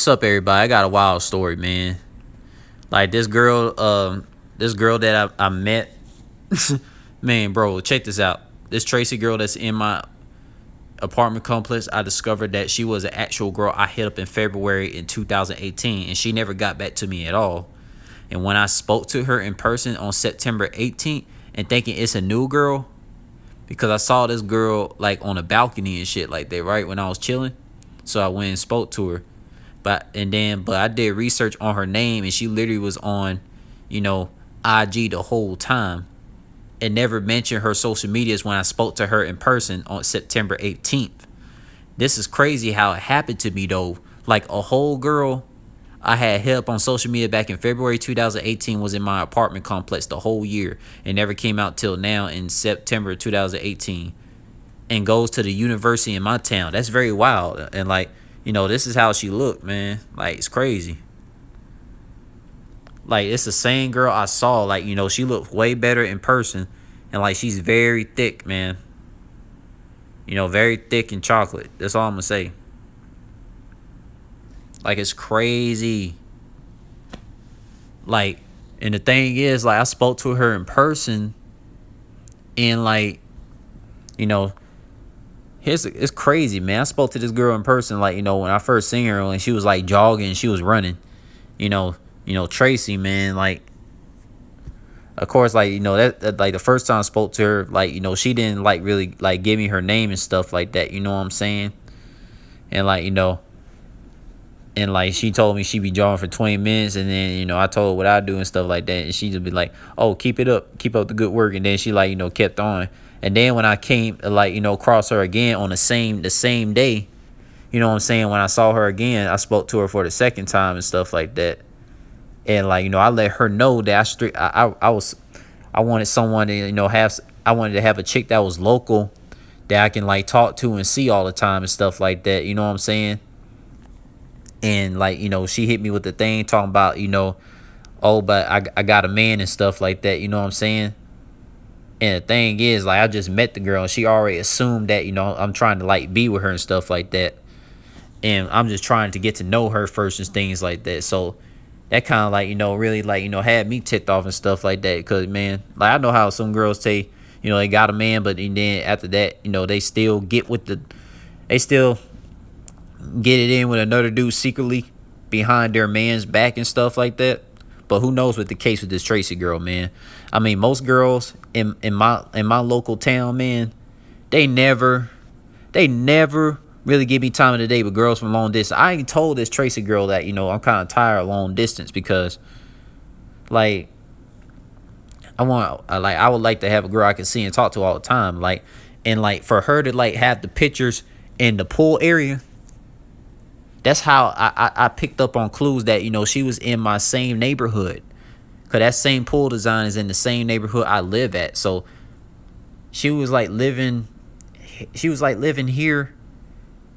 What's up, everybody? I got a wild story, man. Like this girl that I met, man, bro, check this out. This Tracy girl that's in my apartment complex, I discovered that she was an actual girl I hit up in February in 2018, and she never got back to me at all. And when I spoke to her in person on September 18th, and thinking it's a new girl, because I saw this girl like on a balcony and shit like that, right when I was chilling, so I went and spoke to her. But I did research on her name, and she literally was on, you know, IG the whole time, and never mentioned her social medias when I spoke to her in person on September 18th. This is crazy how it happened to me though. Like a whole girl I had hit up on social media back in February 2018 was in my apartment complex the whole year and never came out till now in September 2018, and goes to the university in my town. That's very wild. And like, you know, this is how she looked, man. Like, it's crazy. Like, it's the same girl I saw. Like, you know, she looked way better in person. And like, she's very thick, man. You know, very thick and chocolate. That's all I'm gonna say. Like, it's crazy. Like, and the thing is, like, I spoke to her in person, and like, you know, it's crazy, man. I spoke to this girl in person, like, you know, when I first seen her, when she was like jogging, she was running, Tracee, man. Like, of course, like, you know, that like the first time I spoke to her, like, you know, she didn't like really like give me her name and stuff like that, you know what I'm saying? And like, you know, and like she told me she'd be jogging for 20 minutes, and then, you know, I told her what I do and stuff like that, and she just be like, oh, keep it up, keep up the good work. And then she, like, you know, kept on. And then when I came, like, you know, across her again on the same day, you know what I'm saying, when I saw her again, I spoke to her for the second time and stuff like that. And like, you know, I let her know that I wanted someone to, you know, I wanted to have a chick that was local that I can like talk to and see all the time and stuff like that, you know what I'm saying? And like, you know, she hit me with the thing talking about, you know, oh, but I got a man and stuff like that, you know what I'm saying? And the thing is, like, I just met the girl, and she already assumed that, you know, I'm trying to like be with her and stuff like that. And I'm just trying to get to know her first and things like that. So that kind of like, you know, really like, you know, had me ticked off and stuff like that. Because, man, like, I know how some girls say, you know, they got a man, but then after that, you know, they still get it in with another dude secretly behind their man's back and stuff like that. But who knows what the case with this Tracy girl, man. I mean, most girls in my local town, man, they never really give me time of the day with girls from long distance. I ain't told this Tracy girl that, you know, I'm kind of tired of long distance, because like I would like to have a girl I can see and talk to all the time, like, and like for her to like have the pictures in the pool area. That's how I picked up on clues that, you know, she was in my same neighborhood. Because that same pool design is in the same neighborhood I live at. So she was like living here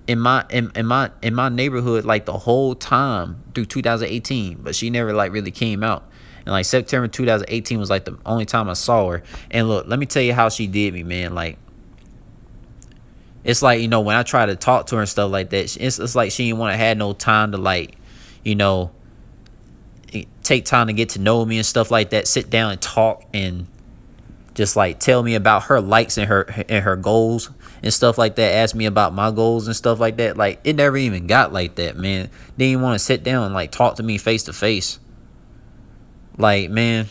in my neighborhood like the whole time through 2018. But she never like really came out. And like September 2018 was like the only time I saw her. And look, let me tell you how she did me, man. Like, it's like, you know, when I try to talk to her and stuff like that, it's like she didn't want to have no time to, like, you know, take time to get to know me and stuff like that, sit down and talk and just like tell me about her likes and her goals and stuff like that, ask me about my goals and stuff like that. Like, it never even got like that, man. Didn't even want to sit down and like talk to me face to face. Like, man,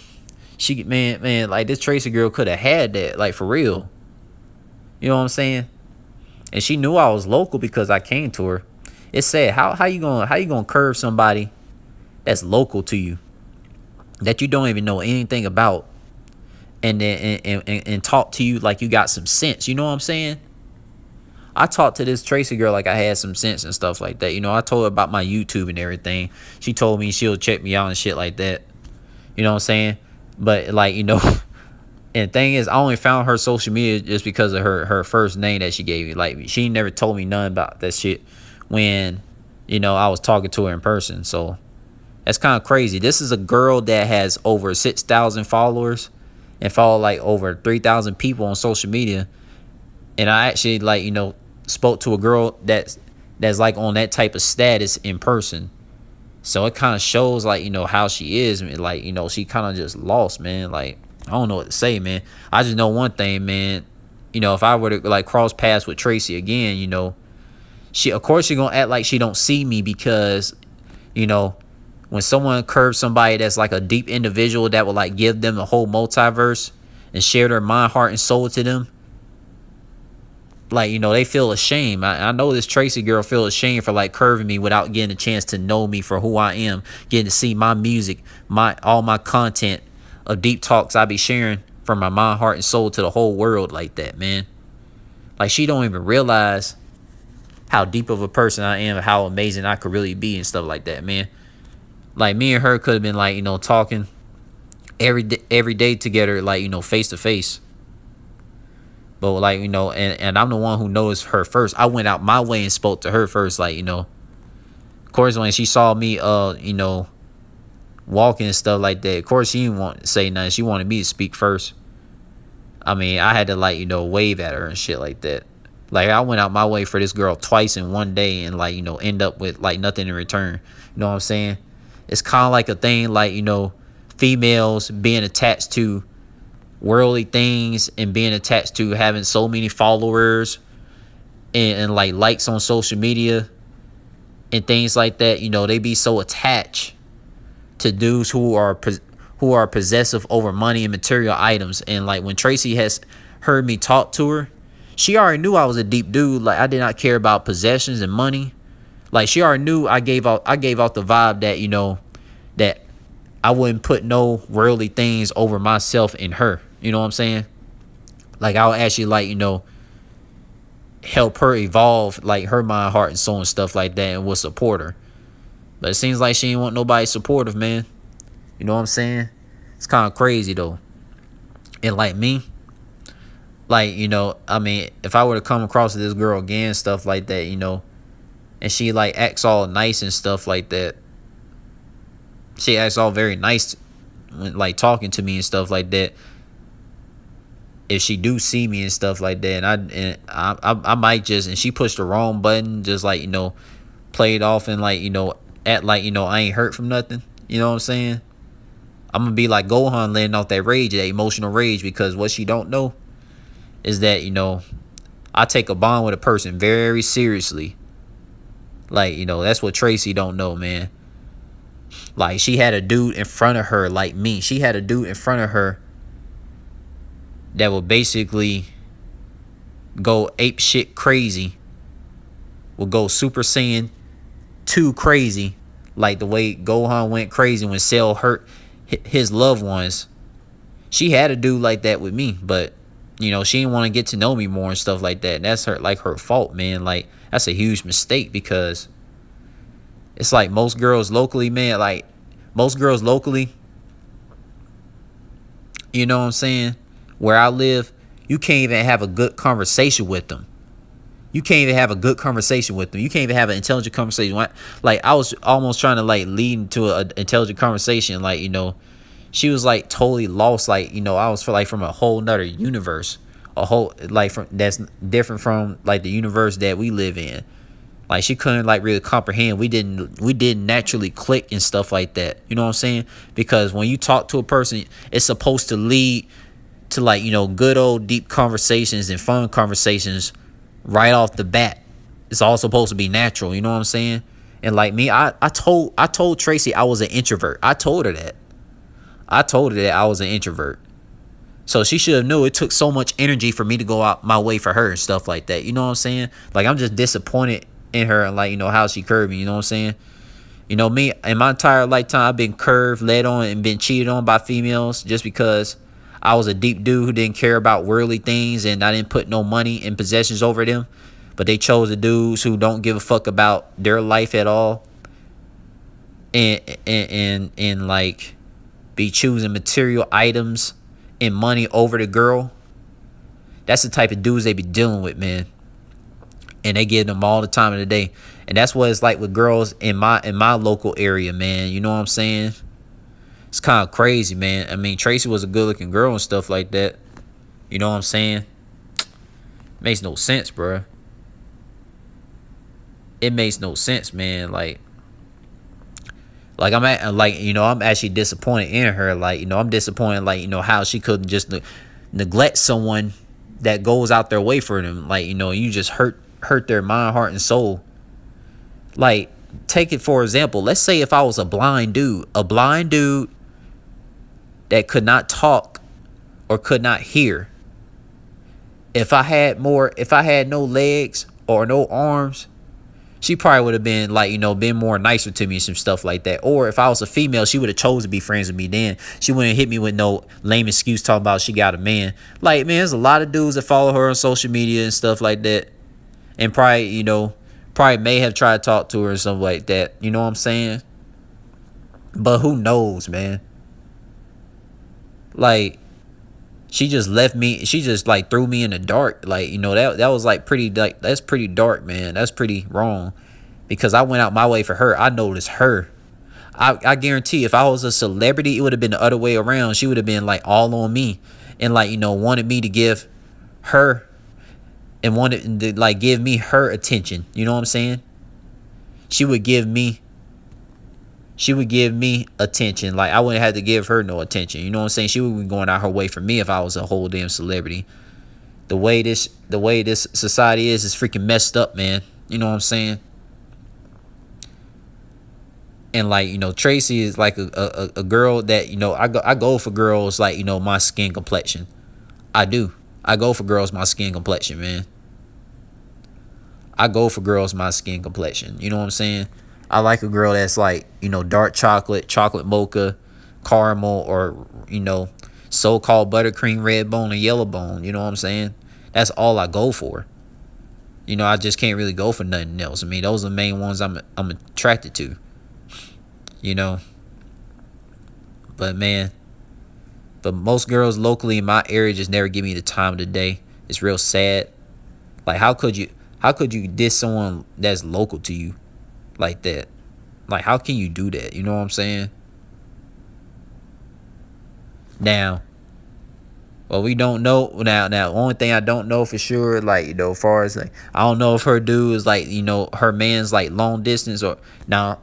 man, like, this Tracy girl could have had that, like, for real. You know what I'm saying? And she knew I was local because I came to her. It's sad. How you gonna curve somebody that's local to you, that you don't even know anything about, and then and talk to you like you got some sense? You know what I'm saying? I talked to this Tracy girl like I had some sense and stuff like that. You know, I told her about my YouTube and everything. She told me she'll check me out and shit like that. You know what I'm saying? But like, you know. And the thing is, I only found her social media just because of her first name that she gave me. Like, she never told me nothing about that shit when, you know, I was talking to her in person. So that's kind of crazy. This is a girl that has over 6,000 followers and follow like over 3,000 people on social media. And I actually, like, you know, spoke to a girl that's like on that type of status in person. So it kind of shows, like, how she is, man. Like, she kind of just lost, man. Like, I don't know what to say, man. I just know one thing, man. If I were to like cross paths with Tracee again, of course she gonna act like she don't see me, because, when someone curves somebody that's like a deep individual that will like give them the whole multiverse and share their mind, heart, and soul to them, like, they feel ashamed. I know this Tracee girl feel ashamed for like curving me without getting a chance to know me for who I am, getting to see my music, all my content of deep talks I be sharing from my mind, heart, and soul to the whole world like that, man. Like, she don't even realize how deep of a person I am, how amazing I could really be and stuff like that, man. Like, me and her could have been like, talking every day together, like, face to face. But like, and I'm the one who noticed her first. I went out my way and spoke to her first. Like, of course, when she saw me, walking and stuff like that, of course, she didn't want to say nothing. She wanted me to speak first. I mean, I had to, like, wave at her and shit like that. Like, I went out my way for this girl twice in one day and, like, end up with, like, nothing in return. You know what I'm saying? It's kind of like a thing, like, females being attached to worldly things and being attached to having so many followers and like likes on social media and things like that. They be so attached to dudes who are possessive over money and material items. And like, when Tracee has heard me talk to her, she already knew I was a deep dude. Like, I did not care about possessions and money. Like, she already knew I gave out the vibe that, that I wouldn't put no worldly things over myself and her. You know what I'm saying? Like, I'll actually, like, help her evolve, like, her mind, heart, and soul and stuff like that, and will support her. But it seems like she ain't want nobody supportive, man. You know what I'm saying? It's kind of crazy, though. And like me, like, I mean, if I were to come across this girl again, stuff like that, and she, like, acts all nice and stuff like that. She acts all very nice when, like, talking to me and stuff like that. If she do see me and stuff like that, and I might just, and she pushed the wrong button, just like, play it off and like, act like, I ain't hurt from nothing. You know what I'm saying? I'm gonna be like Gohan, letting off that rage, that emotional rage, because what she don't know is that, I take a bond with a person very seriously. Like, that's what Tracee don't know, man. Like, she had a dude in front of her, like me. She had a dude in front of her that will basically go ape shit crazy, will go Super Saiyan 2 crazy, like the way Gohan went crazy when Cell hurt his loved ones. She had a dude like that with me, but she didn't want to get to know me more and stuff like that. And that's her fault, man. Like, that's a huge mistake, because it's like most girls locally, man. Like, most girls locally, you know what I'm saying? Where I live, you can't even have a good conversation with them. You can't even have a good conversation with them. You can't even have an intelligent conversation. Like, I was almost trying to, like, lead into an intelligent conversation. Like, she was, like, totally lost. Like, I was from a whole nother universe. A whole, like, that's different from, like, the universe that we live in. Like, she couldn't, like, really comprehend. We didn't naturally click and stuff like that. You know what I'm saying? Because when you talk to a person, it's supposed to lead to, like, good old deep conversations and fun conversations right off the bat. It's all supposed to be natural. You know what I'm saying? And like me, I told Tracee I was an introvert. I told her that I was an introvert. So she should have knew it took so much energy for me to go out my way for her and stuff like that. You know what I'm saying? Like, I'm just disappointed in her and, like, how she curved me. You know what I'm saying? Me, in my entire lifetime, I've been curved, led on, and been cheated on by females just because I was a deep dude who didn't care about worldly things, and I didn't put no money and possessions over them. But they chose the dudes who don't give a fuck about their life at all, and like, be choosing material items and money over the girl. That's the type of dudes they be dealing with, man. And they give them all the time of the day. And that's what it's like with girls in my local area, man. You know what I'm saying? It's kind of crazy, man. I mean, Tracee was a good-looking girl and stuff like that. You know what I'm saying? Makes no sense, bro. It makes no sense, man. Like, Like I'm at, like, you know, I'm actually disappointed in her. Like, you know, I'm disappointed, like, you know, how she couldn't just neglect someone that goes out their way for them. Like, you know, you just hurt their mind, heart, and soul. Like, take it for example. Let's say if I was a blind dude that could not talk or could not hear. If I had no legs or no arms, she probably would have been, like, you know, been more nicer to me and some stuff like that. Or if I was a female, she would have chose to be friends with me then. She wouldn't hit me with no lame excuse talking about she got a man. Like, man, there's a lot of dudes that follow her on social media and stuff like that. And probably, you know, may have tried to talk to her and stuff like that. You know what I'm saying? But who knows, man? Like, she just left me. She just, like, threw me in the dark. Like, you know, that was, like, pretty, like, that's pretty dark, man. That's pretty wrong. Because I went out my way for her. I noticed her. I guarantee if I was a celebrity, it would have been the other way around. She would have been, like, all on me. And, like, you know, wanted me to give her, and wanted to, like, give me her attention. You know what I'm saying? She would give me attention. Like, I wouldn't have to give her no attention. You know what I'm saying? She would be going out her way for me if I was a whole damn celebrity. The way this society is freaking messed up, man. You know what I'm saying? And, like, you know, Tracee is like a girl that, you know, I go for girls, like, you know, my skin complexion. I do. I go for girls my skin complexion, man. I go for girls my skin complexion. You know what I'm saying? I like a girl that's, like, you know, dark chocolate mocha, caramel, or, you know, so-called buttercream, red bone, and yellow bone. You know what I'm saying? That's all I go for. You know, I just can't really go for nothing else. I mean, those are the main ones I'm attracted to. You know? But, man, but most girls locally in my area just never give me the time of the day. It's real sad. Like, how could you diss someone that's local to you like that? Like, how can you do that? You know what I'm saying? Now, well, we don't know. Now, only thing I don't know for sure, like, you know, as far as, like, I don't know if her dude is, like, you know, her man's, like, long distance or now.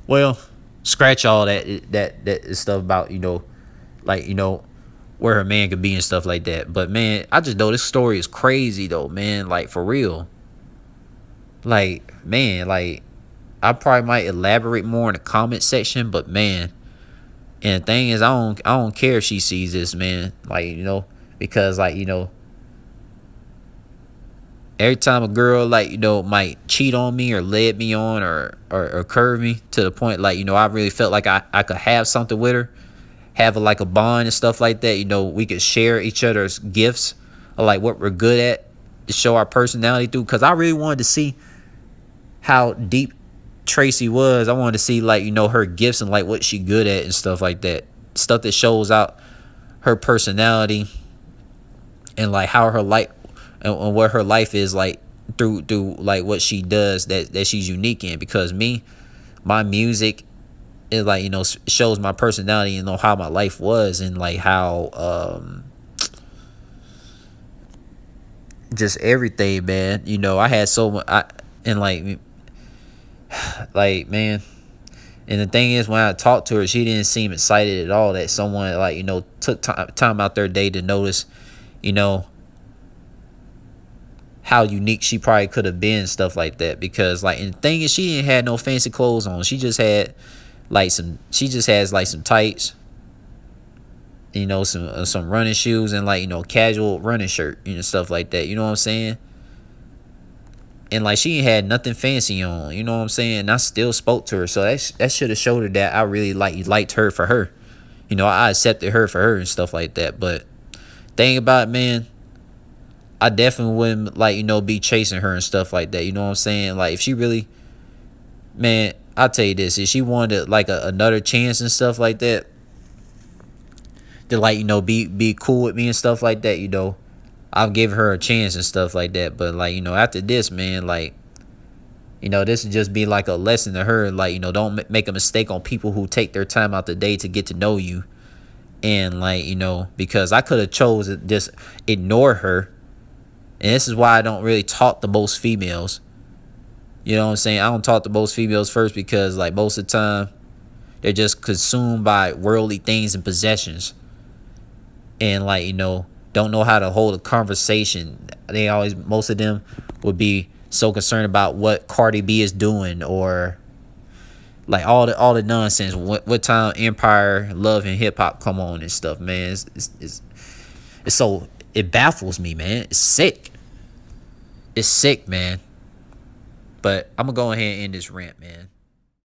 Well, scratch all that stuff about, you know, like, you know, where her man could be and stuff like that. But, man, I just know this story is crazy, though, man. Like, for real. Like, man, like, I probably might elaborate more in the comment section, but, man, and the thing is, I don't care if she sees this, man. Like, you know, because, like, you know, every time a girl, like, you know, might cheat on me or lead me on or curve me to the point, like, you know, I really felt like I could have something with her, have like a bond and stuff like that. You know, we could share each other's gifts or, like, what we're good at to show our personality through. Because I really wanted to see how deep Tracee was. I wanted to see, like, you know, her gifts and, like, what she good at and stuff like that. Stuff that shows out her personality and, like, how her life and what her life is like through like what she does that she's unique in. Because my music is, like, you know, shows my personality and, you know, how my life was and, like, how just everything, man. You know, I had so much like, man. And the thing is, when I talked to her, she didn't seem excited at all that someone, like, you know, took time out their day to notice, you know, how unique she probably could have been, stuff like that. Because, like, and the thing is, she didn't have no fancy clothes on. She just had, like, some tights, you know, some running shoes and, like, you know, casual running shirt, you know, stuff like that. You know what I'm saying? And, like, she ain't had nothing fancy on, you know what I'm saying? And I still spoke to her. So that should have showed her that I really liked her for her. You know, I accepted her for her and stuff like that. But thing about it, man, I definitely wouldn't, like, you know, be chasing her and stuff like that. You know what I'm saying? Like, if she really, man, I'll tell you this. If she wanted, like, another chance and stuff like that, to, like, you know, be cool with me and stuff like that, you know, I'll give her a chance and stuff like that. But, like, you know, after this, man, like, you know, this would just be like a lesson to her. Like, you know, don't make a mistake on people who take their time out the day to get to know you. And, like, you know, because I could have chose to just ignore her. And this is why I don't really talk to most females. You know what I'm saying? I don't talk to most females first because like most of the time they're just consumed by worldly things and possessions, and like don't know how to hold a conversation. They always, most of them would be so concerned about what Cardi B is doing, or like all the nonsense. What time Empire, Love, and Hip Hop come on and stuff, man. It's so, it baffles me, man. It's sick. It's sick, man. But I'm gonna go ahead and end this rant, man.